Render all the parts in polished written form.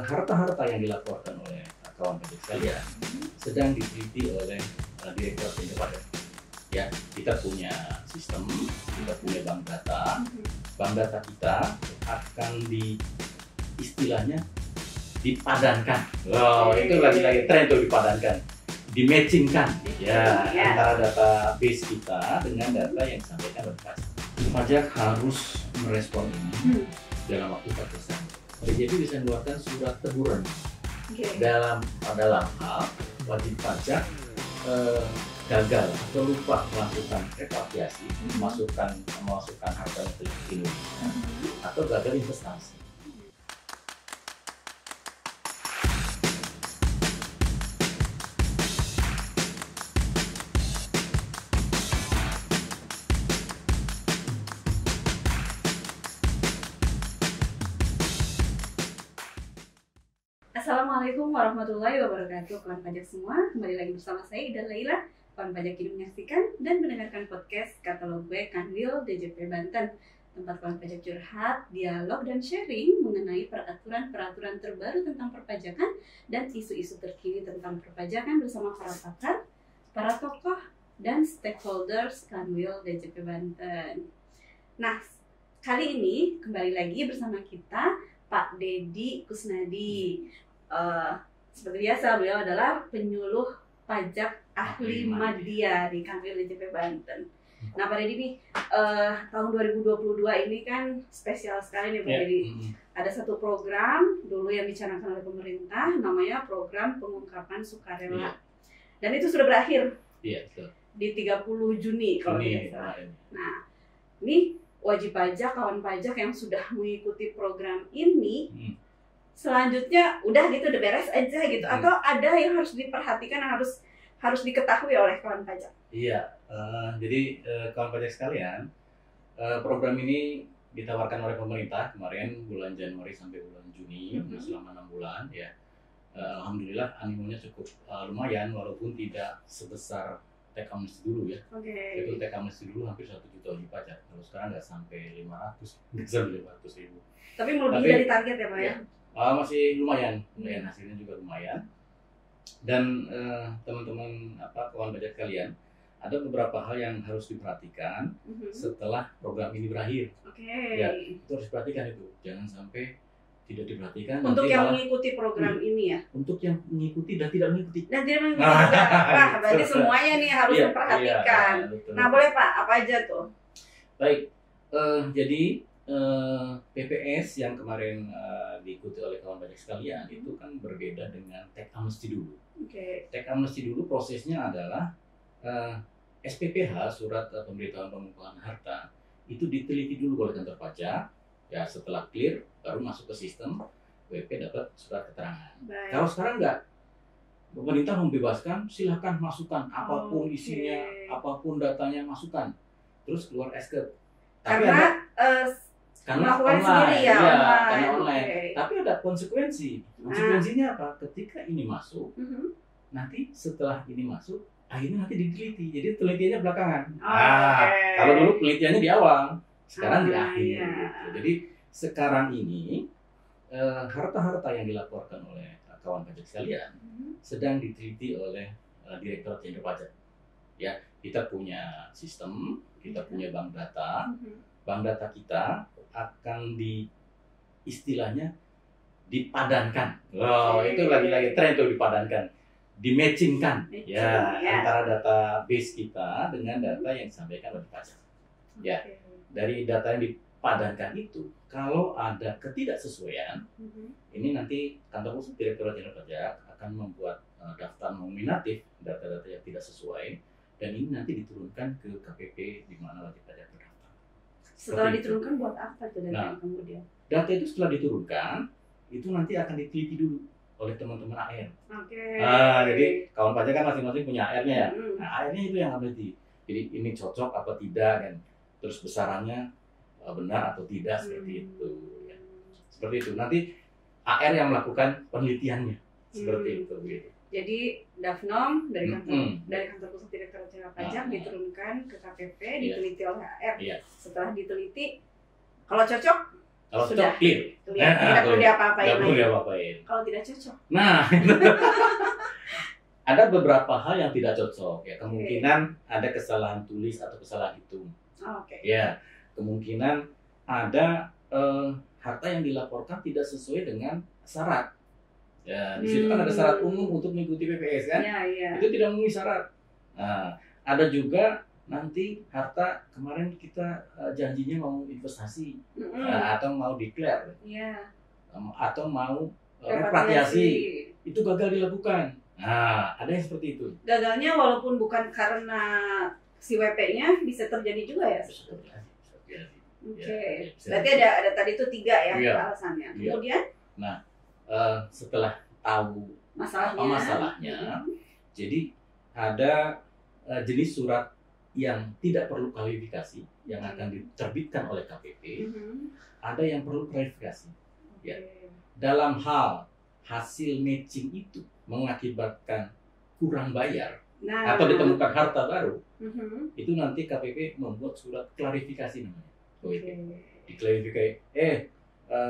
harta-harta yang dilaporkan oleh kawan pajak sekalian sedang diteliti oleh Direktorat Jenderal Pajak. Ya, kita punya sistem, kita punya bank data. Bank data kita akan istilahnya dipadankan. Itu lagi-lagi tren tuh, dipadankan, dimatchingkan ya antara database kita dengan data yang disampaikan oleh pajak. Pajak harus merespon ini dalam waktu 14 hari. DJP bisa mengeluarkan surat teguran dalam hal wajib pajak gagal atau lupa melakukan repatriasi, memasukkan harta ke Indonesia, atau gagal investasi. Assalamualaikum warahmatullahi wabarakatuh, kawan pajak semua. Kembali lagi bersama saya Ida Laila. Kawan pajak kini menyaksikan dan mendengarkan podcast Katalog gue Kanwil DJP Banten, tempat kawan pajak curhat, dialog, dan sharing mengenai peraturan-peraturan terbaru tentang perpajakan dan isu-isu terkini tentang perpajakan bersama para pakar, para tokoh, dan stakeholders Kanwil DJP Banten. Nah, kali ini kembali lagi bersama kita Pak Deddy Kusnadi. Seperti biasa, beliau adalah penyuluh pajak ahli madya di Kanwil DJP Banten. Nah, Pak Deddy nih, tahun 2022 ini kan spesial sekali nih Pak Deddy. Ada satu program dulu yang dicanangkan oleh pemerintah, namanya program pengungkapan sukarela. Dan itu sudah berakhir di 30 Juni kalau tidak salah. Nah, ini wajib pajak, kawan pajak yang sudah mengikuti program ini, selanjutnya udah gitu, udah beres aja gitu, atau ada yang harus diperhatikan, yang harus diketahui oleh kawan pajak? Iya, jadi kawan pajak sekalian, program ini ditawarkan oleh pemerintah kemarin bulan Januari sampai bulan Juni, selama 6 bulan ya. Alhamdulillah animonya cukup lumayan, walaupun tidak sebesar teks amnesti dulu ya. Itu teks amnesti dulu hampir 1 juta wajib pajak. Kalau sekarang nggak sampai 500 ribu. Tapi melebihi dari target ya Pak ya? Masih lumayan, hasilnya juga lumayan. Dan teman-teman kawan pajak kalian, ada beberapa hal yang harus diperhatikan setelah program ini berakhir. Ya, itu harus diperhatikan itu. Jangan sampai tidak diperhatikan. Untuk yang mengikuti program ini ya? Untuk yang mengikuti dan tidak mengikuti. Dan tidak mengikuti juga. Wah, berarti semuanya nih harus memperhatikan. Nah, boleh Pak, apa aja tuh? Baik, jadi PPS yang kemarin diikuti oleh kawan pajak sekalian itu kan berbeda dengan teks amnesti dulu. Teks amnesti dulu prosesnya adalah SPPH, surat pemberitahuan pemungkapan harta, itu diteliti dulu oleh kantor pajak. Ya, setelah clear baru masuk ke sistem, WP dapat surat keterangan. Kalau sekarang enggak, pemerintah membebaskan, silahkan masukkan apapun isinya, apapun datanya, masukkan. Terus keluar SK. Karena online, sendiri ya, karena online. Tapi ada konsekuensi. Konsekuensinya apa? Ketika ini masuk, nanti setelah ini masuk, akhirnya nanti diteliti. Jadi telitiannya belakangan. Kalau dulu penelitiannya di awal, sekarang di akhir. Gitu. Jadi sekarang ini harta-harta yang dilaporkan oleh kawan pajak sekalian sedang diteliti oleh Direktorat Jenderal Pajak. Ya, kita punya sistem, kita punya bank data. Bank data kita akan istilahnya dipadankan. Itu lagi-lagi tren tuh, dipadankan, dimatchingkan ya antara database kita dengan data yang disampaikan oleh pajak. Ya, dari data yang dipadankan itu, kalau ada ketidaksesuaian, ini nanti kantor khusus Direktorat Jenderal Pajak akan membuat daftar nominatif data-data yang tidak sesuai, dan ini nanti diturunkan ke KPP di mana wajib pajak terdaftar. Setelah diturunkan buat apa tuh data kemudian? Data itu setelah diturunkan, itu nanti akan diteliti dulu oleh teman-teman AR. Jadi kawan pajak kan masing-masing punya AR-nya ya. Nah, AR-nya itu yang harus diteliti. Jadi ini cocok apa tidak, kan? Terus besarannya benar atau tidak, seperti itu. Ya. Seperti itu. Nanti AR yang melakukan penelitiannya, seperti itu. Gitu. Jadi Dafnom dari kantor pusat Direktorat Jenderal Pajak diturunkan ke KPP, diteliti oleh AR. Setelah diteliti, kalau cocok Kalau cocok clear. Tidak perlu diapa-apain. Tidak perlu diapa-apain. Kalau tidak cocok. Nah, ada beberapa hal yang tidak cocok ya. Kemungkinan ada kesalahan tulis atau kesalahan hitung. Ya, kemungkinan ada harta yang dilaporkan tidak sesuai dengan syarat. Ya, di situ kan ada syarat umum untuk mengikuti PPS kan? Itu tidak memenuhi syarat. Nah, ada juga nanti harta kemarin kita janjinya mau investasi atau mau declare, atau mau repatriasi, itu gagal dilakukan. Nah, ada yang seperti itu. Gagalnya walaupun bukan karena si WP-nya, bisa terjadi juga ya? Bisa terjadi. Berarti ada tadi itu 3 ya alasannya. Kemudian? Nah, setelah tahu masalahnya, jadi ada jenis surat yang tidak perlu kualifikasi yang akan diterbitkan oleh KPP, ada yang perlu klarifikasi. Ya. Dalam hal hasil matching itu mengakibatkan kurang bayar atau ditemukan harta baru, itu nanti KPP membuat surat klarifikasi namanya. Diklarifikasi,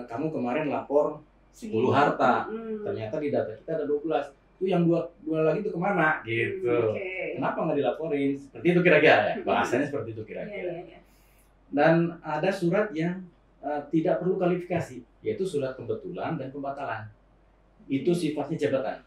kamu kemarin lapor 10 harta, ternyata di data kita ada 12. Itu yang dua lagi itu kemana? Gitu. Kenapa nggak dilaporin? Seperti itu kira-kira ya. Bahasanya seperti itu kira-kira. Dan ada surat yang tidak perlu kualifikasi, yaitu surat pembetulan dan pembatalan. Itu sifatnya jabatan.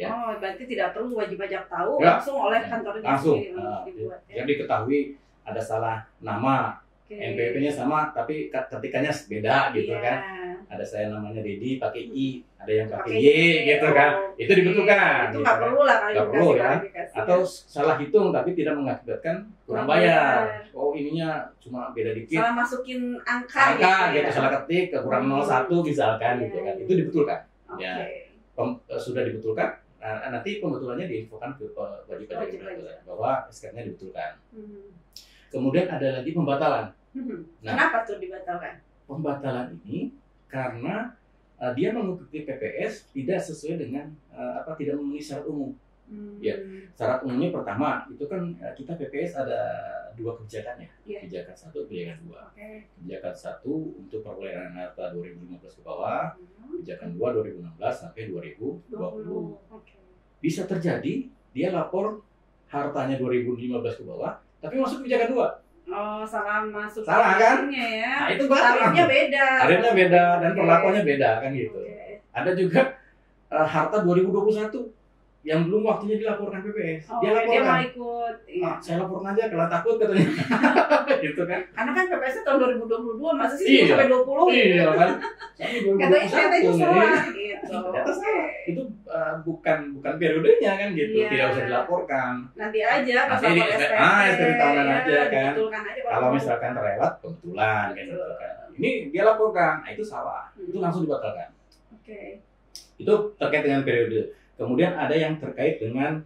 Ya. Oh, berarti tidak perlu wajib pajak tahu, langsung oleh kantornya sendiri dibuat. Yang diketahui ada salah nama, NPWP-nya sama, tapi ketikanya beda gitu kan. Ada saya namanya Dedi pakai I, ada yang pakai Y gitu kan. Itu dibutuhkan. Itu nggak perlu lah klarifikasi. Atau salah hitung tapi tidak mengakibatkan kurang bayar. Oh, ininya cuma beda dikit. Salah masukin angka gitu, salah ketik kekurangan 01 misalkan gitu kan. Itu dibetulkan. Ya. Sudah dibetulkan. Nah, nanti pembetulannya diinfokan ke wajib pajak bahwa SK-nya dibetulkan. Kemudian ada lagi pembatalan. Nah, kenapa tuh dibatalkan? Pembatalan ini karena dia mengikuti PPS tidak sesuai dengan tidak memenuhi syarat umum. Ya, syarat umumnya pertama itu kan kita PPS ada 2 kebijakan ya. Kebijakan 1, kebijakan 2. Kebijakan 1 untuk perolehan harta 2015 ke bawah, kebijakan 2 2016 sampai 2020. Bisa terjadi dia lapor hartanya 2015 ke bawah, tapi masuk kebijakan 2. Oh, salah masuk. Salah kan? Ya. Nah, itu tarifnya beda. Tarifnya beda dan perlakuannya beda kan gitu. Ada juga harta 2021 yang belum waktunya dilaporkan PPS. Dia laporkan. Dia mau ikut. Saya laporkan aja kalau takut katanya. Gitu kan. Karena kan PPS tahun 2022 masa sih sampai 20 Iya kan. Katanya itu salah gitu. Itu bukan periodenya kan gitu. Tidak usah dilaporkan. Nanti aja pas lapor SPT tahunan aja kan. Kalau misalkan terlewat kebetulan gitu kan. Ini dia laporkan, itu salah. Itu langsung dibatalkan. Itu terkait dengan periode. Kemudian ada yang terkait dengan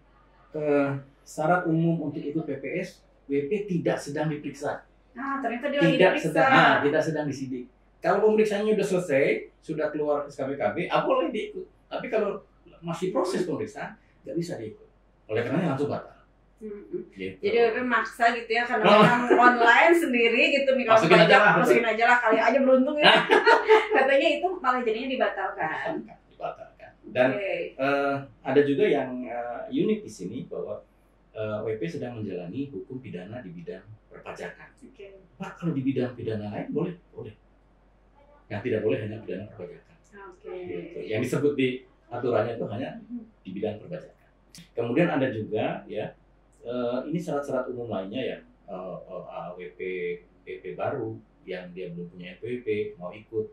syarat umum untuk ikut PPS, WP tidak sedang diperiksa. Ternyata dia lagi diperiksa. Tidak sedang disidik. Kalau pemeriksaannya sudah selesai, sudah keluar SKPKB, boleh diikut. Tapi kalau masih proses pemeriksaan, nggak bisa diikut. Oleh karenanya langsung batal. Gitu. Jadi WP maksa gitu ya, karena memang online sendiri gitu nih, kalau masukin aja lah, kali aja beruntung ya. Katanya itu malah jadinya dibatalkan. Dan ada juga yang unik di sini bahwa WP sedang menjalani hukum pidana di bidang perpajakan. Pak, kalau di bidang pidana lain boleh? Boleh. Yang tidak boleh hanya pidana perpajakan. Gitu. Yang disebut di aturannya itu hanya di bidang perpajakan. Kemudian ada juga ya ini syarat-syarat umum lainnya ya, WP baru yang dia belum punya NPWP mau ikut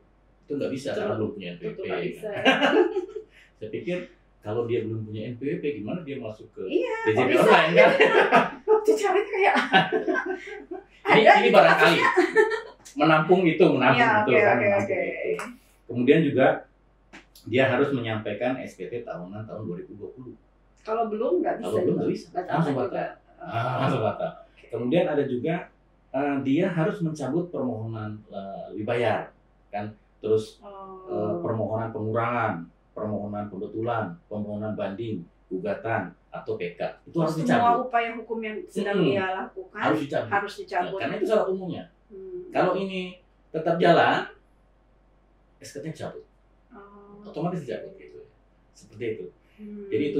itu nggak bisa karena belum punya NPWP. Saya pikir kalau dia belum punya NPWP gimana dia masuk ke DJP online kan? Caranya kayak ini barangkali menampung itu kan. Kemudian juga dia harus menyampaikan SPT tahunan tahun 2020. Kalau belum nggak bisa. Kalau belum nggak bisa. Langsung batal. Kemudian ada juga dia harus mencabut permohonan dibayar kan, terus permohonan pengurangan, permohonan pembetulan, permohonan banding, gugatan atau PK itu harus dicabut. Semua upaya hukum yang sedang dia lakukan harus dicabut. Karena itu syarat umumnya. Kalau ini tetap jalan, SK-nya cabut. Otomatis cabut gitu. Seperti itu.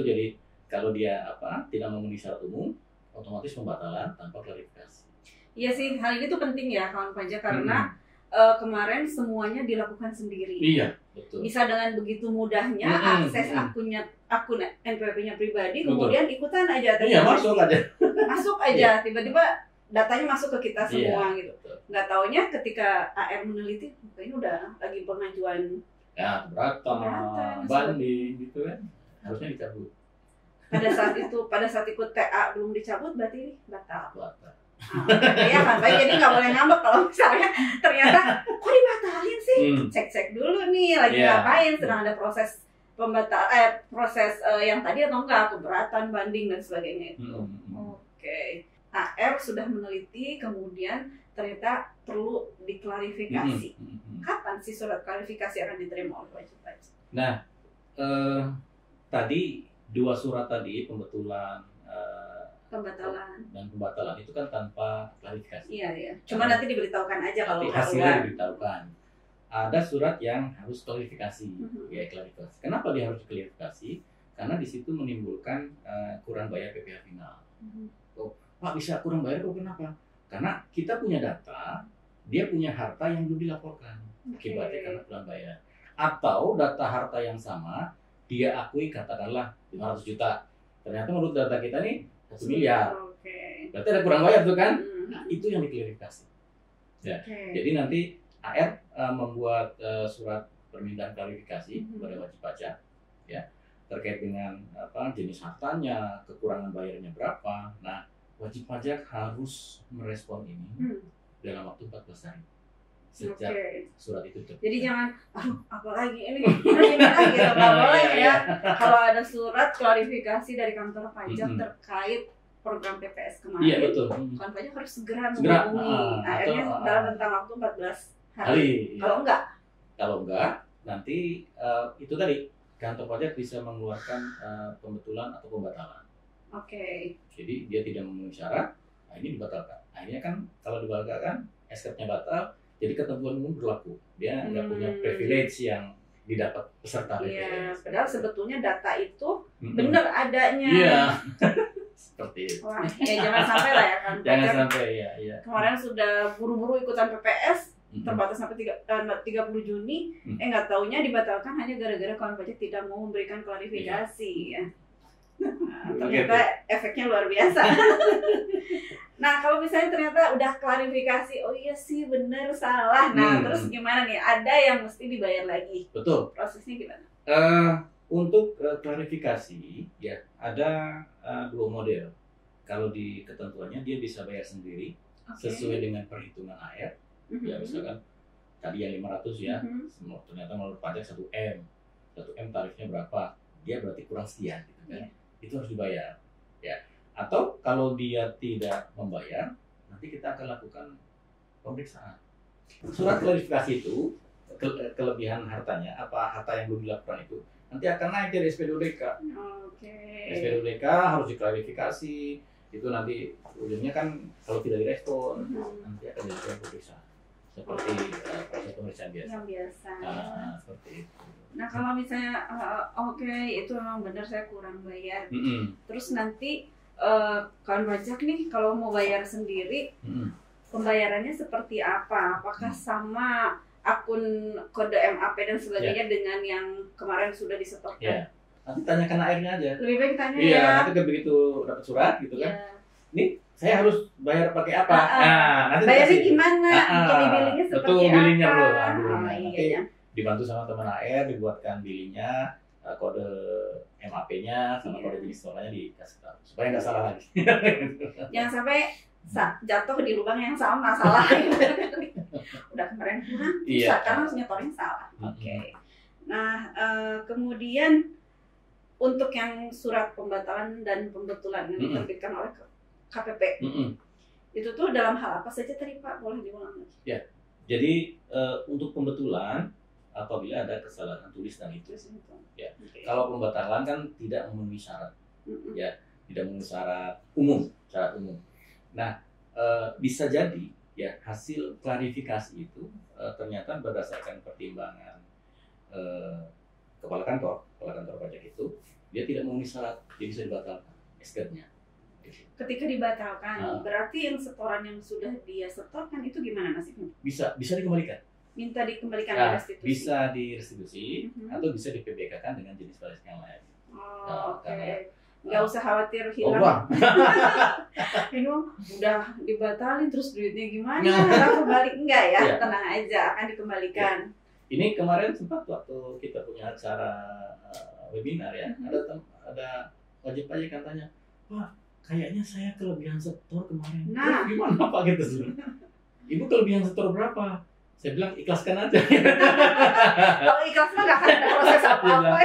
Jadi kalau dia tidak memenuhi syarat umum, otomatis pembatalan tanpa klarifikasi. Iya sih, hal ini tuh penting ya kawan pajak karena kemarin semuanya dilakukan sendiri. Iya, betul. Bisa dengan begitu mudahnya akses akun NPWP-nya pribadi, kemudian ikutan aja. Iya, masuk aja. Masuk aja, tiba-tiba datanya masuk ke kita semua gitu. Nggak taunya ketika AR meneliti, ini udah lagi pengajuan keberatan, banding gitu kan, harusnya dicabut. Pada saat ikut TA belum dicabut, berarti ini batal. Ya kan, baik, jadi nggak boleh ngambek kalau misalnya ternyata kok dibatalin sih. Cek dulu nih lagi ngapain, sedang ada proses proses yang tadi atau enggak, keberatan, banding dan sebagainya itu. Oke. AR sudah meneliti, kemudian ternyata perlu diklarifikasi. Kapan sih surat klarifikasi akan diterima oleh wajib pajak? Nah, tadi 2 surat tadi, pembatalan dan pembatalan itu kan tanpa klarifikasi. Iya. Cuma nanti diberitahukan aja kalau hasilnya diberitahukan. Ada surat yang harus klarifikasi, ya klarifikasi. Kenapa dia harus klarifikasi? Karena di situ menimbulkan kurang bayar PPh final. Pak bisa kurang bayar kok, kenapa? Karena kita punya data, dia punya harta yang belum dilaporkan, akibatnya karena kurang bayar. Atau data harta yang sama, dia akui katakanlah 500 juta. Ternyata menurut data kita nih 1 miliar. Berarti ada kurang bayar tuh kan? Nah, itu yang diklarifikasi. Ya. Jadi nanti AR membuat surat permintaan klarifikasi kepada wajib pajak, ya, terkait dengan jenis hartanya, kekurangan bayarnya berapa. Nah, wajib pajak harus merespon ini dalam waktu 14 hari sejak surat itu terbit. Jadi jangan, apalagi ini lagi nggak boleh ya. Kalau ada surat klarifikasi dari kantor pajak terkait program PPS kemarin, iya betul. Kantor pajak harus segera menghubungi AR-nya dalam rentang waktu 14 hari. Kalau enggak, nanti itu tadi kantor pajak bisa mengeluarkan pembetulan atau pembatalan. Jadi dia tidak memenuhi syarat, nah ini dibatalkan. Akhirnya kan kalau dibatalkan, SK-nya batal, jadi ketentuan umum berlaku. Dia nggak punya privilege yang didapat peserta PPS. Iya, padahal sebetulnya data itu benar adanya. Iya. Seperti itu. Wah, ya jangan sampai lah ya kan. Jangan sampai ya. Kemarin sudah buru-buru ikutan PPS, terbatas sampai 30 Juni, nggak taunya dibatalkan hanya gara-gara kawan pajak tidak mau memberikan klarifikasi ya. Ternyata efeknya luar biasa. Nah, kalau misalnya ternyata udah klarifikasi, oh iya sih benar salah. Nah, terus gimana nih? Ada yang mesti dibayar lagi. Betul. Prosesnya gimana? Untuk klarifikasi ya ada 2 model. Kalau di ketentuannya dia bisa bayar sendiri sesuai dengan perhitungan AR. Ya misalkan tadi yang 500 ya, ternyata menurut pajak 1M. 1M tarifnya berapa? Dia berarti kurang sekian gitu kan. Itu harus dibayar. Ya. Atau kalau dia tidak membayar, nanti kita akan lakukan pemeriksaan. Surat klarifikasi itu kelebihan hartanya, harta yang belum dilakukan itu nanti akan naik dari SP2DK. SP2DK harus diklarifikasi. Itu nanti ujungnya kan kalau tidak direspon, nanti akan dilakukan pemeriksaan. Seperti proses pemeriksaan biasa. Yang biasa. Seperti itu. Nah, kalau misalnya itu memang benar saya kurang bayar. Terus nanti kawan pajak nih kalau mau bayar sendiri, pembayarannya seperti apa? Apakah sama akun kode MAP dan sebagainya dengan yang kemarin sudah disetorkan? Ya. Nanti tanyakan AR-nya aja. Lebih baik tanya ya. Nanti begitu dapat surat gitu kan. Nih, saya harus bayar pakai apa? Nanti bayarnya gimana? Billingnya seperti betul, apa? Billingnya bro. Iya. Dibantu sama teman AR, dibuatkan billingnya, kode MAP-nya sama kode jenis storenya dikasih tahu supaya nggak salah lagi. Jangan sampai jatuh di lubang yang sama, salah. Udah kemarin kurang, karena harus nyetornya salah. Nah, kemudian untuk yang surat pembatalan dan pembetulan yang diterbitkan oleh KPP, itu tuh dalam hal apa saja tadi Pak? Boleh diulang lagi? Ya, jadi untuk pembetulan apabila ada kesalahan tulis dan itu. Ya. Kalau pembatalan kan tidak memenuhi syarat, ya, tidak memenuhi syarat umum. Nah, bisa jadi ya hasil klarifikasi itu ternyata berdasarkan pertimbangan kepala kantor pajak itu dia tidak memenuhi syarat, dia bisa dibatalkan SK-nya. Ketika dibatalkan, berarti yang setoran yang sudah dia setorkan itu gimana nasibnya? Bisa dikembalikan. Minta dikembalikan restitusi. Bisa direstitusi atau bisa di PBK-kan dengan jenis balas yang lain. Oke. Nggak usah khawatir hilang. Ini udah dibatalin terus duitnya gimana? Kembali enggak ya? Tenang aja, akan dikembalikan. Ini kemarin sempat waktu kita punya acara webinar ya, ada wajib pajak yang tanya, wah kayaknya saya kelebihan setor kemarin. Nah, gimana Pak gitu? Ibu kelebihan setor berapa? Saya bilang ikhlaskan aja. Kalau ikhlas mah nggak akan ada proses apa-apa.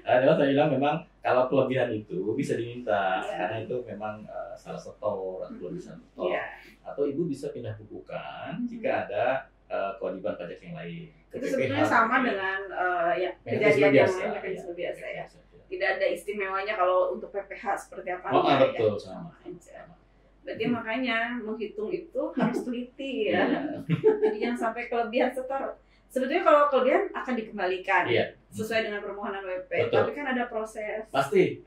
Saya bilang memang kalau kelebihan itu bisa diminta karena itu memang salah setor atau kelebihan setor. Atau ibu bisa pindah bukukan jika ada kewajiban pajak yang lain. Itu sebetulnya sama dengan kejadian yang lain, mekanisme biasa ya. Tidak ada istimewanya kalau untuk PPH seperti apa. Betul, sama aja. Berarti makanya menghitung itu harus teliti ya. Jadi jangan sampai kelebihan setor. Sebetulnya kalau kelebihan akan dikembalikan sesuai dengan permohonan WP. Betul. Tapi kan ada proses. Pasti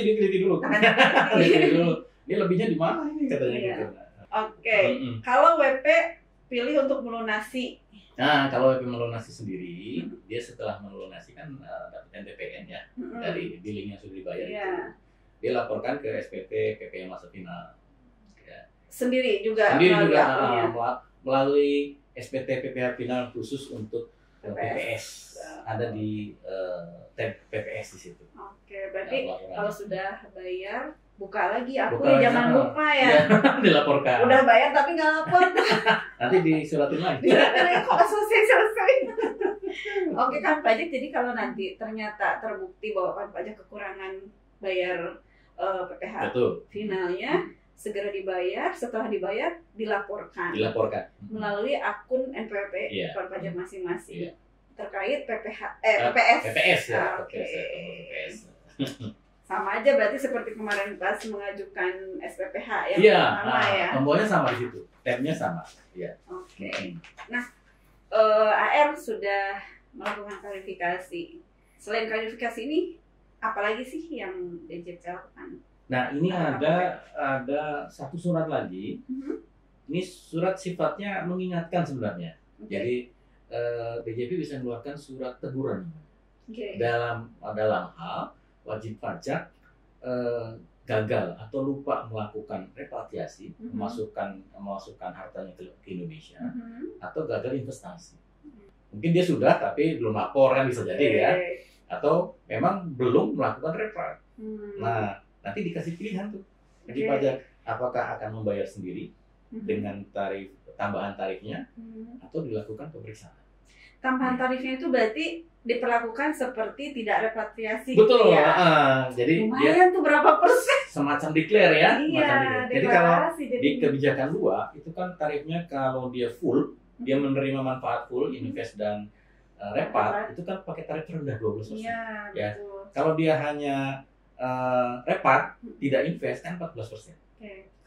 diteliti dulu. Diteliti dulu. Ini lebihnya di mana ini katanya gitu. Oke. Kalau WP pilih untuk melunasi. Nah, kalau WP melunasi sendiri, dia setelah melunasi kan dapat NPPN ya dari billing yang sudah dibayar itu. Dia laporkan ke SPT PPH masa final. Sendiri juga melalui SPT PPH final khusus untuk PPS. Ada di tab PPS di situ. Oke, berarti kalau sudah bayar buka lagi akunnya, jangan lupa ya. Dilaporkan. Udah bayar tapi nggak lapor. Nanti disuratin lagi. Kok selesai. Oke, kan pajak. Jadi kalau nanti ternyata terbukti bahwa kan pajak kekurangan bayar PPH finalnya, segera dibayar. Setelah dibayar dilaporkan melalui akun NPWP kan pajak masing-masing terkait PPS ya. PPS. Sama aja berarti seperti kemarin pas mengajukan SPPH yang sama ya. Tombolnya sama di situ, tabnya sama. Oke. Nah, AR sudah melakukan klarifikasi. Selain klarifikasi ini, apalagi sih yang DJP lakukan? Nah, ini ada satu surat lagi. Ini surat sifatnya mengingatkan sebenarnya. Jadi DJP bisa mengeluarkan surat teguran dalam hal wajib pajak gagal atau lupa melakukan repatriasi, memasukkan hartanya ke Indonesia, atau gagal investasi. Mungkin dia sudah tapi belum lapor kan bisa jadi ya, atau memang belum melakukan repart. Nah, nanti dikasih pilihan tuh wajib pajak apakah akan membayar sendiri dengan tambahan tarifnya atau dilakukan pemeriksaan. Tambahan tarifnya itu berarti diperlakukan seperti tidak repatriasi. Betul. Ya? Jadi lumayan tuh berapa persen? Semacam declare ya. Jadi kalau di kebijakan 2 itu kan tarifnya kalau dia full, dia menerima manfaat full, invest dan repat, itu kan pakai tarif rendah 12%. Ya. Kalau dia hanya repat, tidak invest kan 14%.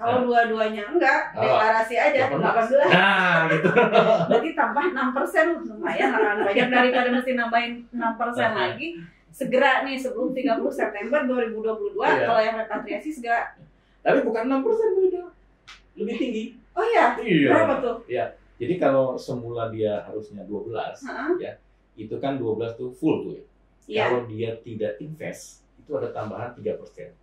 Kalau dua-duanya enggak, deklarasi aja 18. Nah, gitu. Berarti tambah 6%, lumayan lah banyak daripada mesti nambahin 6% lagi. Segera nih sebelum 30 September 2022 kalau yang repatriasi segera. Tapi bukan 6% beda. Lebih tinggi. Oh iya. Berapa tuh? Iya. Jadi kalau semula dia harusnya 12, ya. Itu kan 12 tuh full tuh ya. Kalau dia tidak invest, itu ada tambahan 3%.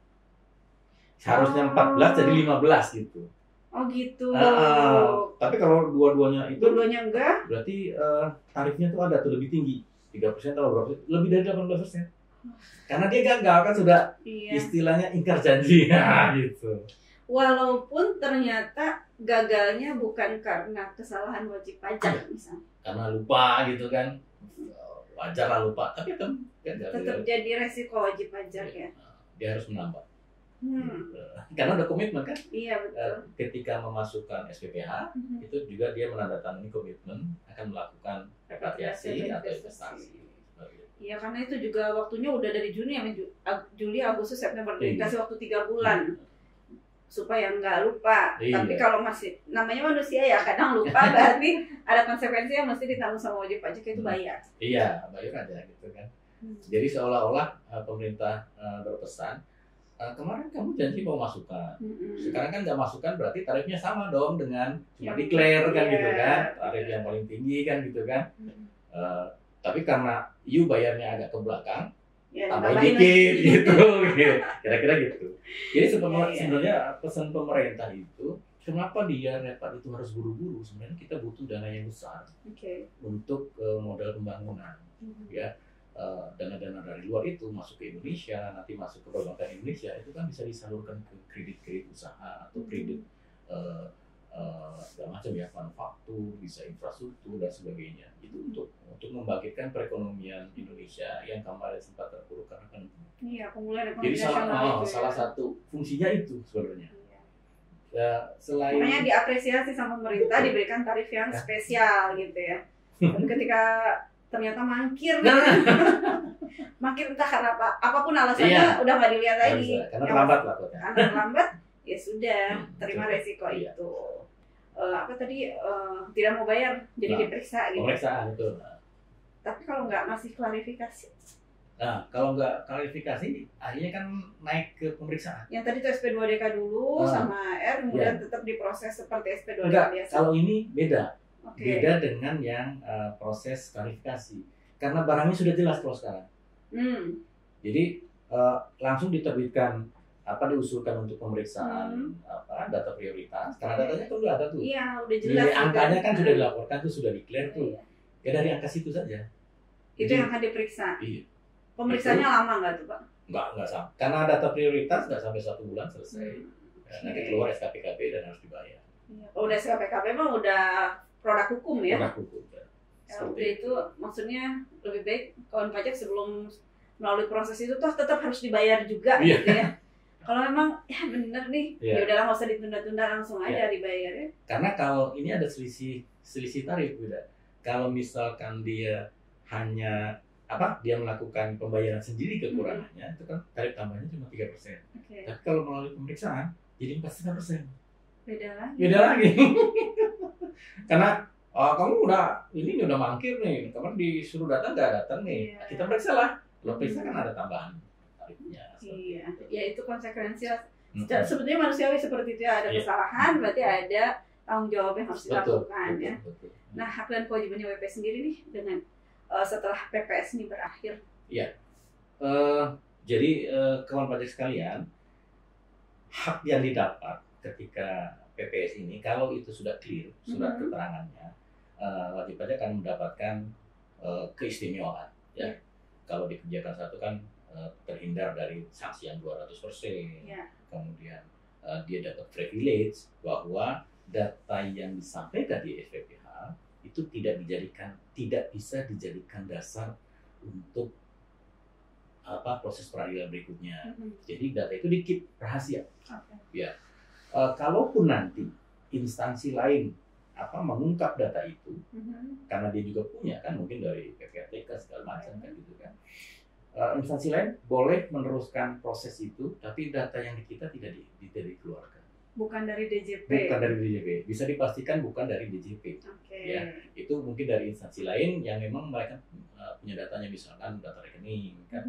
Seharusnya 14 jadi 15 gitu. Oh gitu. Tapi kalau dua-duanya itu enggak, berarti tarifnya tuh ada tuh lebih tinggi. 3% atau berapa? Lebih dari 18%. Karena dia gagal kan sudah istilahnya ingkar janji gitu. Walaupun ternyata gagalnya bukan karena kesalahan wajib pajak misalnya. Karena lupa gitu kan. Wajar lah lupa, tapi kan tetap jadi resiko wajib pajak ya. Dia harus menambah. Karena ada komitmen kan. Iya betul. Ketika memasukkan SPPH itu juga dia menandatangani komitmen akan melakukan repatriasi atau investasi. Iya karena itu juga waktunya udah dari Juli, Agustus, September dikasih waktu 3 bulan. supaya nggak lupa. Iya. Tapi kalau masih namanya manusia ya kadang lupa, berarti ada konsekuensi yang mesti ditanggung sama wajib pajak, itu bayar. Iya, bayar aja gitu kan. Jadi seolah-olah pemerintah berpesan, kemarin kamu janji mau masukkan, sekarang kan nggak masukkan, berarti tarifnya sama dong dengan cuma declare kan gitu kan, tarif yang paling tinggi kan gitu kan. Tapi karena you bayarnya agak ke belakang, tambahin dikit gitu, kira-kira gitu. Jadi sebenarnya pesan pemerintah itu, kenapa dia repot itu harus buru-buru? Sebenarnya kita butuh dana yang besar untuk modal pembangunan, ya. Dana-dana dari luar itu masuk ke Indonesia, nanti masuk ke perbankan Indonesia, itu kan bisa disalurkan ke kredit-kredit usaha atau kredit segala macam ya, manufaktur, bisa infrastruktur dan sebagainya. Itu untuk membangkitkan perekonomian Indonesia yang kemarin sempat terpuruk karena kan. Iya, pemulihan ekonomi Jadi nasional salah satu fungsinya itu sebenarnya. Ya, selain makanya diapresiasi sama pemerintah, diberikan tarif yang spesial gitu ya. Dan ketika ternyata mangkir, mangkir entah karena apapun alasannya, udah nggak dilihat lagi. Karena terlambat lah. Karena terlambat, ya sudah, terima resiko itu. Apa tadi, tidak mau bayar, jadi diperiksa gitu. Pemeriksaan itu. Tapi kalau nggak masih klarifikasi. Nah, kalau nggak klarifikasi, akhirnya kan naik ke pemeriksaan. Yang tadi itu SP2DK dulu sama R, kemudian tetap diproses seperti SP2DK biasa. Kalau ini beda. Beda dengan yang proses klarifikasi, karena barangnya sudah jelas kalau sekarang. Jadi langsung diterbitkan diusulkan untuk pemeriksaan data prioritas, karena datanya kan udah ada tuh. Iya, udah jelas. Jadi angkanya kan sudah dilaporkan tuh, sudah declare tuh. Ya dari angka situ saja. Itu yang akan diperiksa. Iya. Pemeriksaannya lama nggak tuh Pak? Nggak sampai. Karena data prioritas nggak sampai 1 bulan selesai. Nanti keluar SKPKB dan harus dibayar. Kalau udah SKPKB mah udah produk hukum ya. Produk hukum. Udah itu maksudnya lebih baik kawan pajak sebelum melalui proses itu toh tetap harus dibayar juga gitu ya. Kalau memang ya bener nih, ya udahlah nggak usah ditunda-tunda, langsung aja dibayar ya. Karena kalau ini ada selisih tarif beda. Kalau misalkan dia hanya dia melakukan pembayaran sendiri kekurangannya, itu kan tarif tambahnya cuma 3%. Tapi kalau melalui pemeriksaan jadi 4,5%. Beda lagi. Karena kamu udah mangkir nih, kemarin disuruh datang nggak datang nih, kita periksa lah. Kalau periksa kan ada tambahan tarifnya. Iya, ya itu konsekuensi. Sebetulnya manusiawi seperti itu ya, ada kesalahan, berarti ada tanggung jawab yang harus dilakukan ya. Nah, hak dan kewajibannya WP sendiri nih dengan setelah PPS ini berakhir. Iya. Jadi kawan pajak sekalian, hak yang didapat ketika PPS ini, kalau itu sudah clear, surat keterangannya, wajib pajak akan mendapatkan keistimewaan. Ya. Kalau di kebijakan 1 kan terhindar dari sanksi yang 200%. Kemudian dia dapat privilege bahwa data yang disampaikan di SPPH itu tidak bisa dijadikan dasar untuk proses peradilan berikutnya. Jadi data itu dikit rahasia. Ya. Kalaupun nanti instansi lain mengungkap data itu, karena dia juga punya kan, mungkin dari PPATK segala macam kan gitu kan. Instansi lain boleh meneruskan proses itu, tapi data yang di kita tidak dikeluarkan. Bukan dari DJP. Bukan dari DJP. Bisa dipastikan bukan dari DJP. Ya, itu mungkin dari instansi lain yang memang mereka punya datanya, misalkan data rekening kan.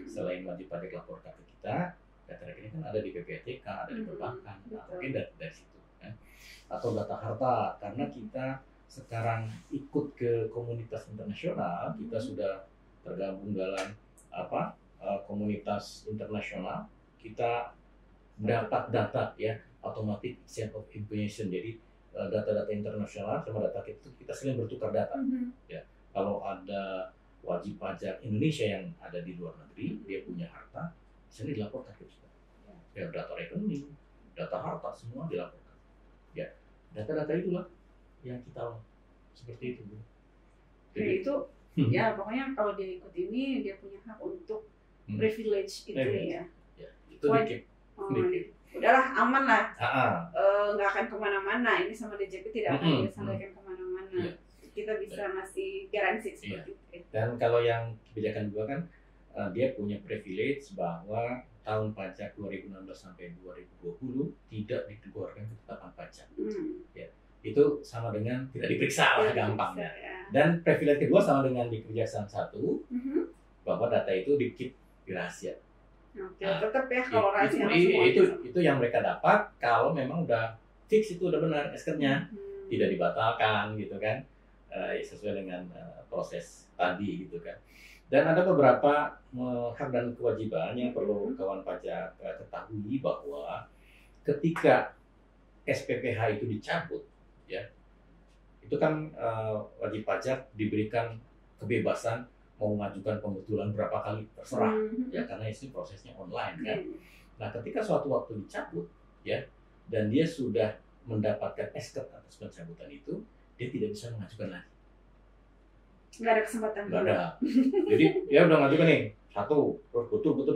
Selain wajib pajak laporkan ke kita, data rekening kan ada di PPATK, ada di perbankan. Mungkin dari situ kan. Atau data harta, karena kita sekarang ikut ke komunitas internasional, kita sudah tergabung dalam komunitas internasional, kita dapat data ya, automatic exchange of information. Jadi data-data internasional sama data kita saling bertukar data. Ya, kalau ada wajib pajak Indonesia yang ada di luar negeri, dia punya harta, bisa dilaporkan ke kita. Ya, data rekening, data harta semua dilaporkan. Ya, data-data itulah yang kita seperti itu. Jadi itu ya pokoknya kalau dia ikut ini, dia punya hak untuk privilege itu ya. Itu dikit. Udahlah aman lah, nggak akan kemana-mana. Ini sama DJP tidak akan disampaikan kemana-mana. Kita bisa masih garansi seperti itu. Dan kalau yang kebijakan 2 kan, dia punya privilege bahwa tahun pajak 2016 sampai 2020 tidak dikeluarkan ketetapan pajak. Ya, itu sama dengan tidak diperiksa lah gampangnya. Dan privilege kedua sama dengan di Kejaksaan 1, bahwa data itu di-keep di rahasia. Tetap ya kalau rahasia itu yang mereka dapat kalau memang udah fix, itu udah benar SK-nya, tidak dibatalkan gitu kan, sesuai dengan proses tadi gitu kan. Dan ada beberapa hak dan kewajiban yang perlu kawan pajak ketahui, bahwa ketika SPPH itu dicabut, ya, itu kan wajib pajak diberikan kebebasan mau mengajukan pembetulan berapa kali terserah, ya, karena ini prosesnya online kan. Nah, ketika suatu waktu dicabut, ya, dan dia sudah mendapatkan SK atas pencabutan itu, dia tidak bisa mengajukan lagi. Nggak ada kesempatan. Nggak ada. Jadi dia udah ngajukan nih 1, terus betul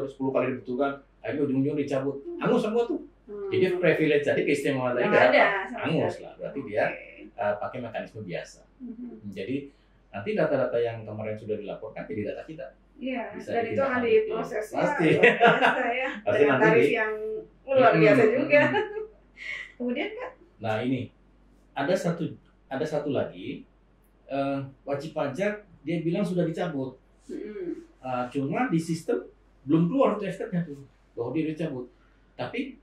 10 kali dibutuhkan, akhirnya ujung-ujung dicabut, hangus semua tuh. Jadi privilege tadi, keistimewaan tadi nggak ada, hangus lah. Berarti dia pakai mekanisme biasa. Jadi nanti data-data yang kemarin sudah dilaporkan jadi data kita. Iya. Dan itu akan diprosesnya pasti. Biasa ya. Pasti dengan tarif yang luar biasa juga. Kemudian kan? Nah ini ada satu lagi. Wajib pajak dia bilang sudah dicabut, cuma di sistem belum keluar tuh SK-nya tuh bahwa dia dicabut. Tapi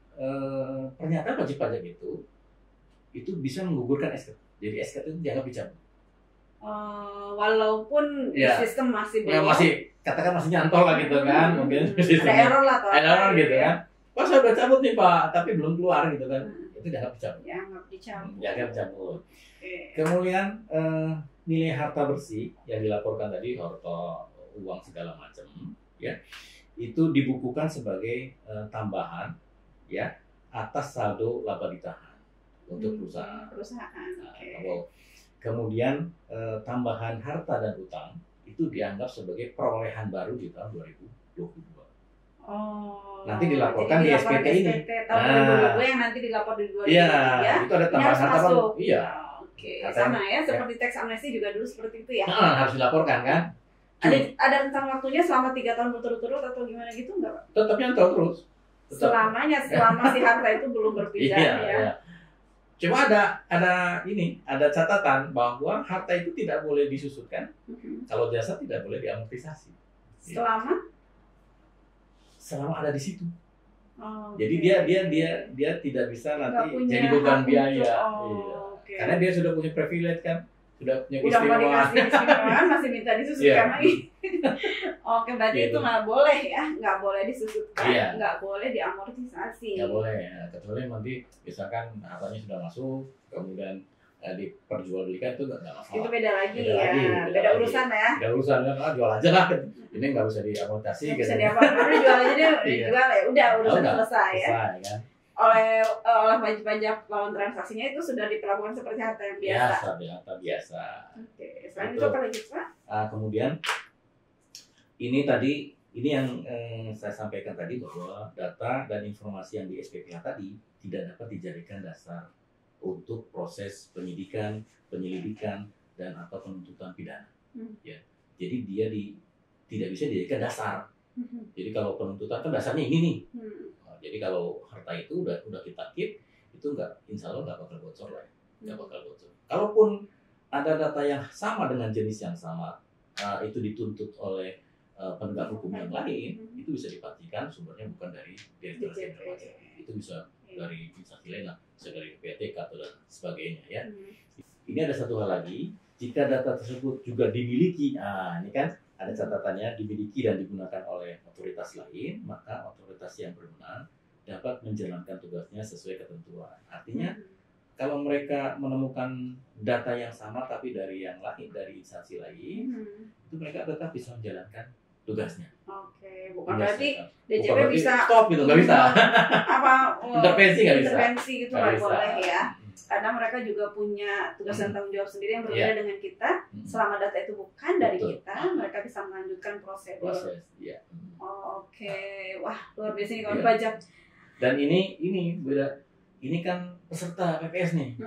pernyataan wajib pajak itu bisa menggugurkan SK, jadi SK itu dianggap dicabut. Walaupun sistem masih belum, katakan masih nyantol lah gitu kan, mungkin ada error lah, error gitu kan. Pas sudah dicabut nih Pak, tapi belum keluar gitu kan, itu dianggap dicabut. Dianggap dicabut. Kemudian nilai harta bersih yang dilaporkan tadi, harta uang segala macam, ya, itu dibukukan sebagai tambahan, ya, atas saldo laba ditahan untuk perusahaan. Kemudian tambahan harta dan utang itu dianggap sebagai perolehan baru di tahun 2022. Nanti dilaporkan di SPT ini. Tahun 2022 yang nanti dilapor di 2023. Iya, itu ada tambahan harta baru. Iya. Sama ya, seperti teks amnesti juga dulu seperti itu ya. Harus dilaporkan kan. Ada rentang waktunya selama 3 tahun berturut-turut atau gimana gitu nggak Pak? Tetap nyantol terus. Selama si harta itu belum berpindah ya. Iya. Cuma ada catatan bahwa harta itu tidak boleh disusutkan. Kalau jasa tidak boleh diamortisasi. Selama ada di situ. Jadi dia tidak bisa nanti jadi beban biaya. Karena dia sudah punya privilege kan, sudah punya keistimewaan. Udah mau dikasih keistimewaan masih minta disusutkan lagi. Berarti itu nggak boleh ya, nggak boleh disusutkan, nggak boleh diamortisasi. Nggak boleh ya, kecuali nanti misalkan hartanya sudah masuk, kemudian diperjualbelikan itu nggak masalah. Itu beda lagi. Beda urusan ya. Beda urusan kan, jual aja lah. Ini nggak bisa diamortisasi. Nggak bisa diamortisasi, jual aja deh, dijual ya udah urusan selesai ya. Kan? Oleh wajib pajak lawan transaksinya itu sudah diperlakukan seperti harta yang biasa. Harta biasa. Selain itu apa lagi Pak? Kemudian ini yang saya sampaikan tadi, bahwa data dan informasi yang di SPPH tadi tidak dapat dijadikan dasar untuk proses penyidikan, penyelidikan, dan atau penuntutan pidana. Ya, jadi dia tidak bisa dijadikan dasar. Jadi kalau penuntutan kan dasarnya ini nih. Jadi kalau harta itu udah kita keep, itu insya Allah nggak bakal bocor lah, nggak bakal bocor. Kalaupun ada data yang sama dengan jenis yang sama, itu dituntut oleh penegak hukum yang lain, itu bisa dipastikan sumbernya bukan dari Direktorat Jenderal Pajak, itu bisa dari instansi lain lah, bisa dari PPTK atau dan sebagainya ya. Ini ada satu hal lagi, jika data tersebut juga dimiliki, ini kan ada catatannya, dimiliki dan digunakan oleh otoritas lain, maka otoritas yang berwenang dapat menjalankan tugasnya sesuai ketentuan. Artinya kalau mereka menemukan data yang sama tapi dari yang lain, dari instansi lain, itu mereka tetap bisa menjalankan tugasnya. Bukan berarti DJP bisa stop gitu, nggak bisa. Intervensi nggak bisa. Intervensi gitu nggak boleh ya. Karena mereka juga punya tugas dan tanggung jawab sendiri yang berbeda dengan kita. Selama data itu bukan dari kita, mereka bisa melanjutkan prosedur. Wah, luar biasa nih kawan pajak. Dan ini beda. Ini kan peserta PPS nih.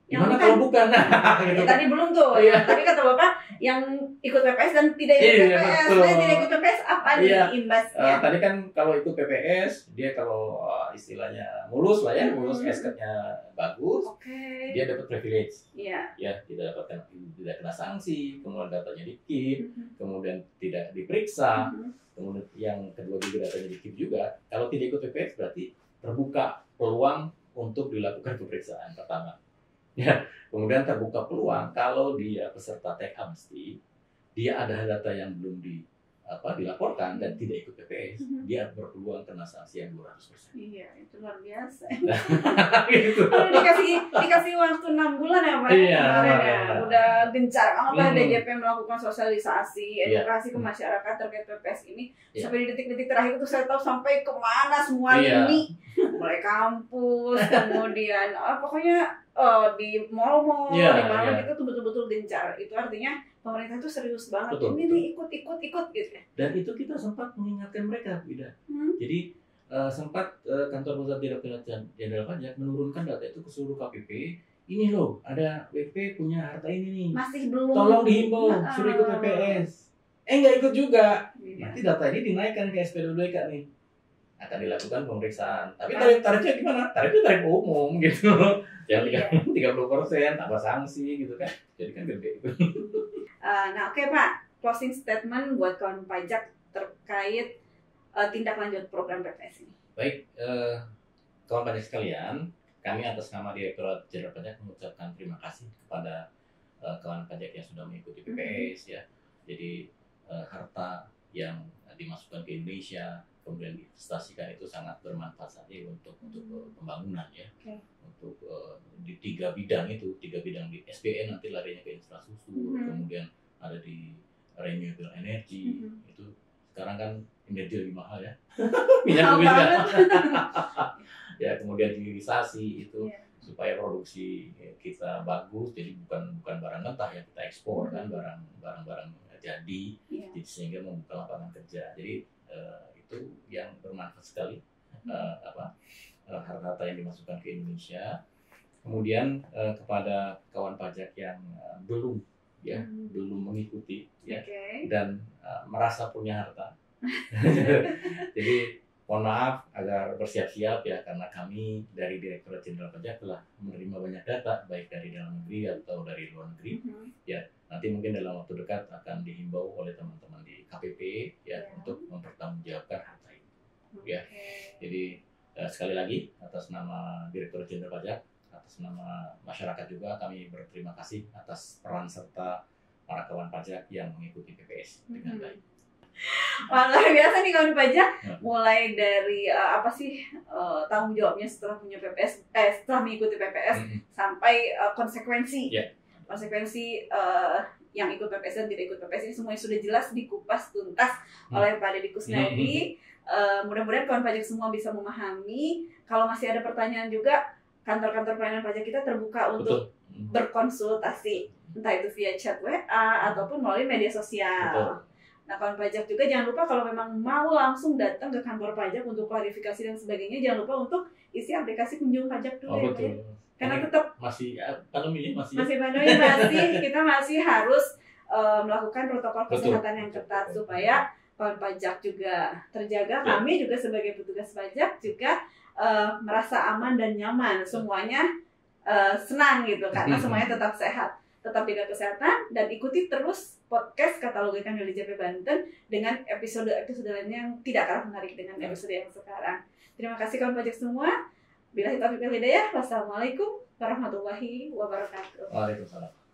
Gimana kalau bukan? Nah, gitu. Tadi belum tuh. Iya. Tadi kata Bapak yang ikut PPS dan tidak ikut PPS. Dan tidak ikut PPS apa nih imbasnya? Tadi kan kalau ikut PPS, dia kalau istilahnya mulus lah ya, mulus SK-nya bagus, dia dapat privilege. Iya. Ya, tidak kena sanksi, kemudian datanya di-keep, kemudian tidak diperiksa, kemudian yang kedua juga datanya di-keep juga. Kalau tidak ikut PPS berarti terbuka peluang untuk dilakukan pemeriksaan pertama. Ya, kemudian terbuka peluang kalau dia peserta tech amnesty, dia ada data yang belum dilaporkan dan tidak ikut PPS, dia berpeluang kena sanksi yang 200%. Iya, itu luar biasa. Gitu. Kalau dikasih waktu 6 bulan ya Pak, kemarin ya, udah gencar banget DJP melakukan sosialisasi, edukasi ke masyarakat terkait PPS ini. Sampai di detik-detik terakhir itu saya tahu sampai kemana semua ini, mulai kampus, kemudian pokoknya di mall-mall, di mana gitu tuh betul-betul gencar. Itu artinya pemerintah itu serius banget. Ini nih ikut gitu ya. Dan itu kita sempat mengingatkan mereka, Ida. Jadi sempat kantor pusat Direktorat Jenderal Pajak menurunkan data itu ke seluruh KPP. Ini loh, ada WP punya harta ini nih. Masih belum. Tolong dihimbau, suruh ikut PPS. Nggak ikut juga. Nanti data ini dinaikkan ke SPDWK nih. Akan dilakukan pemeriksaan. Tapi tarifnya gimana? Tarifnya tarif umum gitu. Yang 30% tambah sanksi gitu kan. Jadi kan gede gitu. Nah oke Pak, closing statement buat kawan pajak terkait tindak lanjut program PPS ini. Baik, kawan pajak sekalian, kami atas nama Direktorat Jenderal Pajak mengucapkan terima kasih kepada kawan pajak yang sudah mengikuti PPS ya. Jadi harta yang dimasukkan ke Indonesia kemudian diinvestasikan itu sangat bermanfaat saja untuk pembangunan ya. Untuk di 3 bidang itu, 3 bidang di SBN nanti larinya ke infrastruktur, kemudian ada di renewable energy, itu sekarang kan energi lebih mahal ya. Minyak bumi ya, kemudian hilirisasi itu supaya produksi kita bagus, jadi bukan barang mentah ya, kita ekspor kan barang-barang jadi sehingga membuka lapangan kerja. Jadi itu yang bermanfaat sekali harta yang dimasukkan ke Indonesia. Kemudian kepada kawan pajak yang belum mengikuti ya dan merasa punya harta. Jadi mohon maaf agar bersiap-siap ya, karena kami dari Direktorat Jenderal Pajak telah menerima banyak data baik dari dalam negeri atau dari luar negeri. Ya, nanti mungkin dalam waktu dekat akan dihimbau oleh teman-teman di KPP ya untuk mempertanggungjawabkan harta itu. Ya. Jadi sekali lagi atas nama Direktorat Jenderal Pajak, atas nama masyarakat juga kami berterima kasih atas peran serta para kawan pajak yang mengikuti PPS dengan baik. Wah, luar biasa nih kawan pajak. Mulai dari tanggung jawabnya setelah punya PPS, setelah mengikuti PPS sampai konsekuensi. Konsekuensi yang ikut PPS dan tidak ikut PPS ini semuanya sudah jelas dikupas tuntas oleh Pak Deddy Kusnadi. Mudah-mudahan kawan pajak semua bisa memahami. Kalau masih ada pertanyaan juga, kantor-kantor pelayanan pajak kita terbuka untuk berkonsultasi, entah itu via chat WA ataupun melalui media sosial. Nah, kawan pajak juga jangan lupa kalau memang mau langsung datang ke kantor pajak untuk klarifikasi dan sebagainya, jangan lupa untuk isi aplikasi kunjung pajak dulu ya. Karena tetap pandemi masih kita masih harus melakukan protokol kesehatan yang ketat supaya kawan pajak juga terjaga. Kami juga sebagai petugas pajak juga merasa aman dan nyaman, semuanya senang gitu karena semuanya tetap sehat. Tetap jaga kesehatan dan ikuti terus podcast Katalogikan dari DJP Banten dengan episode-episode lainnya yang tidak kalah menarik dengan episode yang sekarang. Terima kasih kawan pajak semua. Billahi taufiq wal hidayah. Wassalamualaikum warahmatullahi wabarakatuh. Waalaikumsalam.